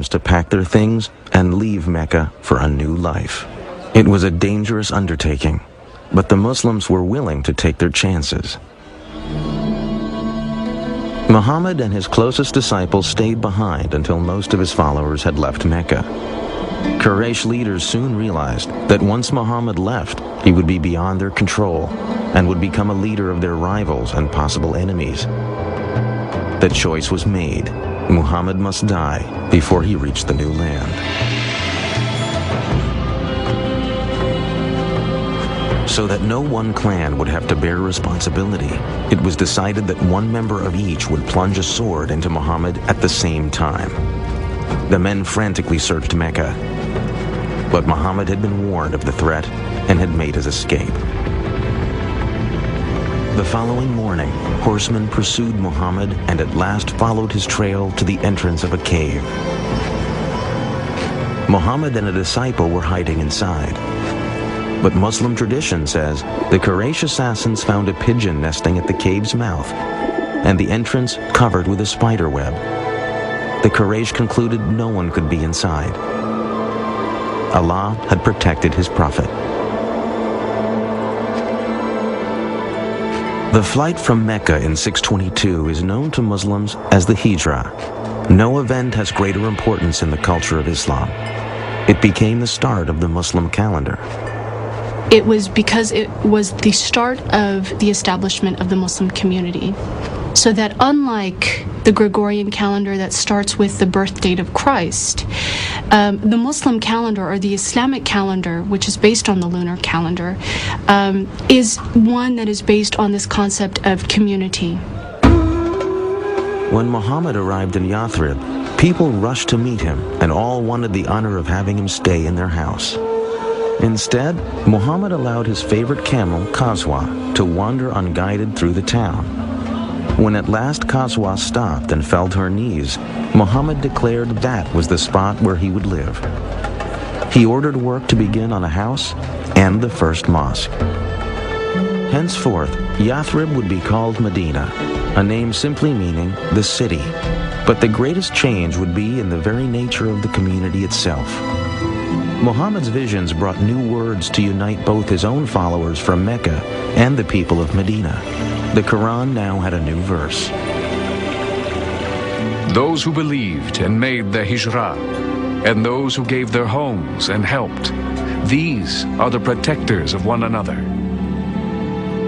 Muslims to pack their things and leave Mecca for a new life. It was a dangerous undertaking, but the Muslims were willing to take their chances. Muhammad and his closest disciples stayed behind until most of his followers had left Mecca. Quraysh leaders soon realized that once Muhammad left, he would be beyond their control and would become a leader of their rivals and possible enemies. The choice was made. Muhammad must die before he reached the new land. So that no one clan would have to bear responsibility, it was decided that one member of each would plunge a sword into Muhammad at the same time. The men frantically searched Mecca, but Muhammad had been warned of the threat and had made his escape. The following morning, horsemen pursued Muhammad and at last followed his trail to the entrance of a cave. Muhammad and a disciple were hiding inside. But Muslim tradition says the Quraysh assassins found a pigeon nesting at the cave's mouth and the entrance covered with a spider web. The Quraysh concluded no one could be inside. Allah had protected his prophet. The flight from Mecca in 622 is known to Muslims as the Hijrah. No event has greater importance in the culture of Islam. It became the start of the Muslim calendar. It was because it was the start of the establishment of the Muslim community. So that unlike the Gregorian calendar that starts with the birth date of Christ, the Muslim calendar, or the Islamic calendar, which is based on the lunar calendar, is one that is based on this concept of community. When Muhammad arrived in Yathrib, people rushed to meet him and all wanted the honor of having him stay in their house. Instead, Muhammad allowed his favorite camel, Qaswa, to wander unguided through the town. When at last Qaswa stopped and fell to her knees, Muhammad declared that was the spot where he would live. He ordered work to begin on a house and the first mosque. Henceforth, Yathrib would be called Medina, a name simply meaning the city. But the greatest change would be in the very nature of the community itself. Muhammad's visions brought new words to unite both his own followers from Mecca and the people of Medina. The Quran now had a new verse. Those who believed and made the Hijrah, and those who gave their homes and helped, these are the protectors of one another.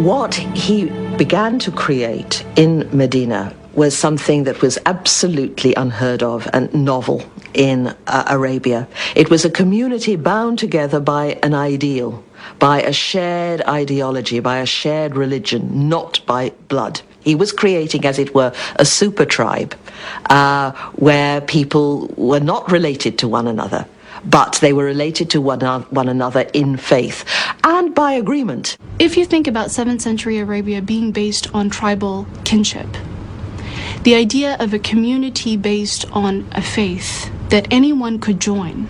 What he began to create in Medina was something that was absolutely unheard of and novel in Arabia. It was a community bound together by an ideal, by a shared ideology, by a shared religion, not by blood. He was creating, as it were, a super tribe where people were not related to one another, but they were related to one another in faith and by agreement. If you think about 7th century Arabia being based on tribal kinship, the idea of a community based on a faith that anyone could join,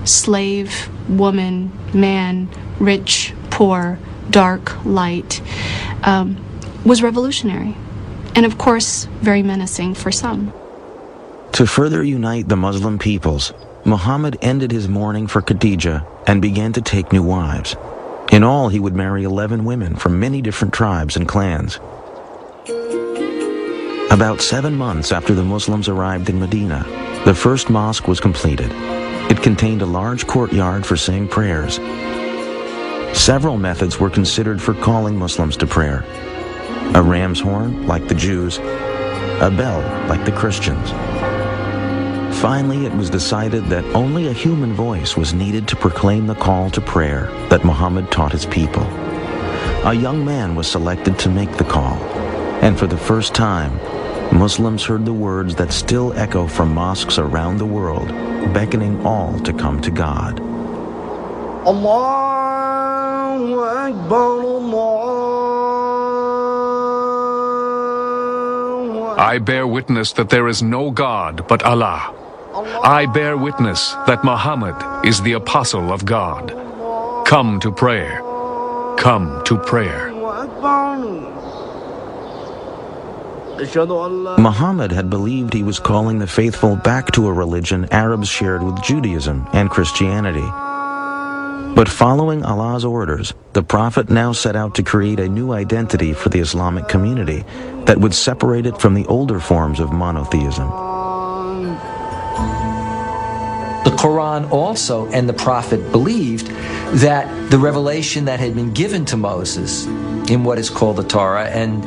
slave, woman, man, rich, poor, dark, light, was revolutionary, and of course very menacing for some. To further unite the Muslim peoples, Muhammad ended his mourning for Khadijah and began to take new wives. In all, he would marry 11 women from many different tribes and clans. About 7 months after the Muslims arrived in Medina, the first mosque was completed. It contained a large courtyard for saying prayers. Several methods were considered for calling Muslims to prayer. A ram's horn, like the Jews, a bell, like the Christians. Finally, it was decided that only a human voice was needed to proclaim the call to prayer that Muhammad taught his people. A young man was selected to make the call, and for the first time, Muslims heard the words that still echo from mosques around the world, beckoning all to come to God. Allahu Akbar, Allahu Akbar. I bear witness that there is no God but Allah. I bear witness that Muhammad is the apostle of God. Come to prayer. Come to prayer. أشهد أن لا Muhammad had believed he was calling the faithful back to a religion Arabs shared with Judaism and Christianity. But following Allah's orders, the Prophet now set out to create a new identity for the Islamic community that would separate it from the older forms of monotheism. The Quran also and the Prophet believed that the revelation that had been given to Moses in what is called the Torah and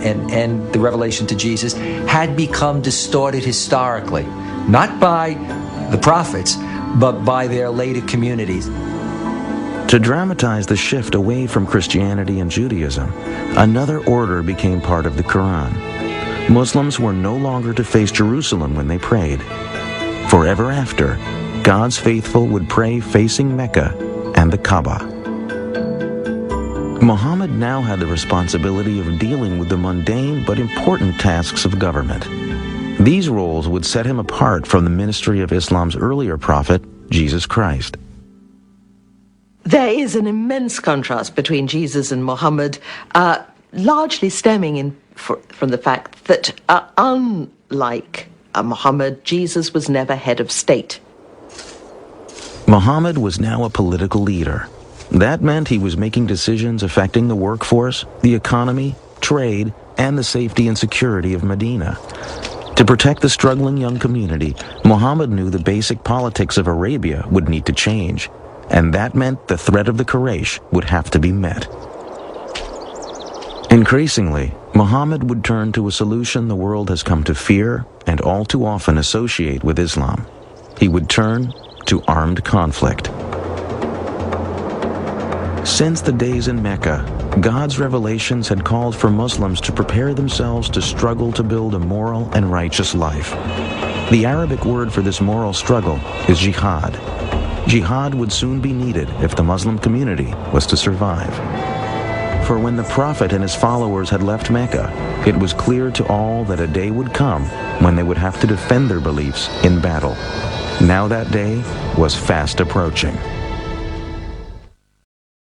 the revelation to Jesus had become distorted historically, not by the prophets, but by their later communities. To dramatize the shift away from Christianity and Judaism, another order became part of the Quran. Muslims were no longer to face Jerusalem when they prayed. Forever after, God's faithful would pray facing Mecca and the Kaaba. Muhammad now had the responsibility of dealing with the mundane but important tasks of government. These roles would set him apart from the ministry of Islam's earlier prophet, Jesus Christ. There is an immense contrast between Jesus and Muhammad, largely stemming from the fact that, unlike Muhammad, Jesus was never head of state. Muhammad was now a political leader. That meant he was making decisions affecting the workforce, the economy, trade, and the safety and security of Medina. To protect the struggling young community, Muhammad knew the basic politics of Arabia would need to change, and that meant the threat of the Quraysh would have to be met. Increasingly, Muhammad would turn to a solution the world has come to fear and all too often associate with Islam. He would turn to armed conflict. Since the days in Mecca, God's revelations had called for Muslims to prepare themselves to struggle to build a moral and righteous life. The Arabic word for this moral struggle is jihad. Jihad would soon be needed if the Muslim community was to survive. For when the Prophet and his followers had left Mecca, it was clear to all that a day would come when they would have to defend their beliefs in battle. Now that day was fast approaching.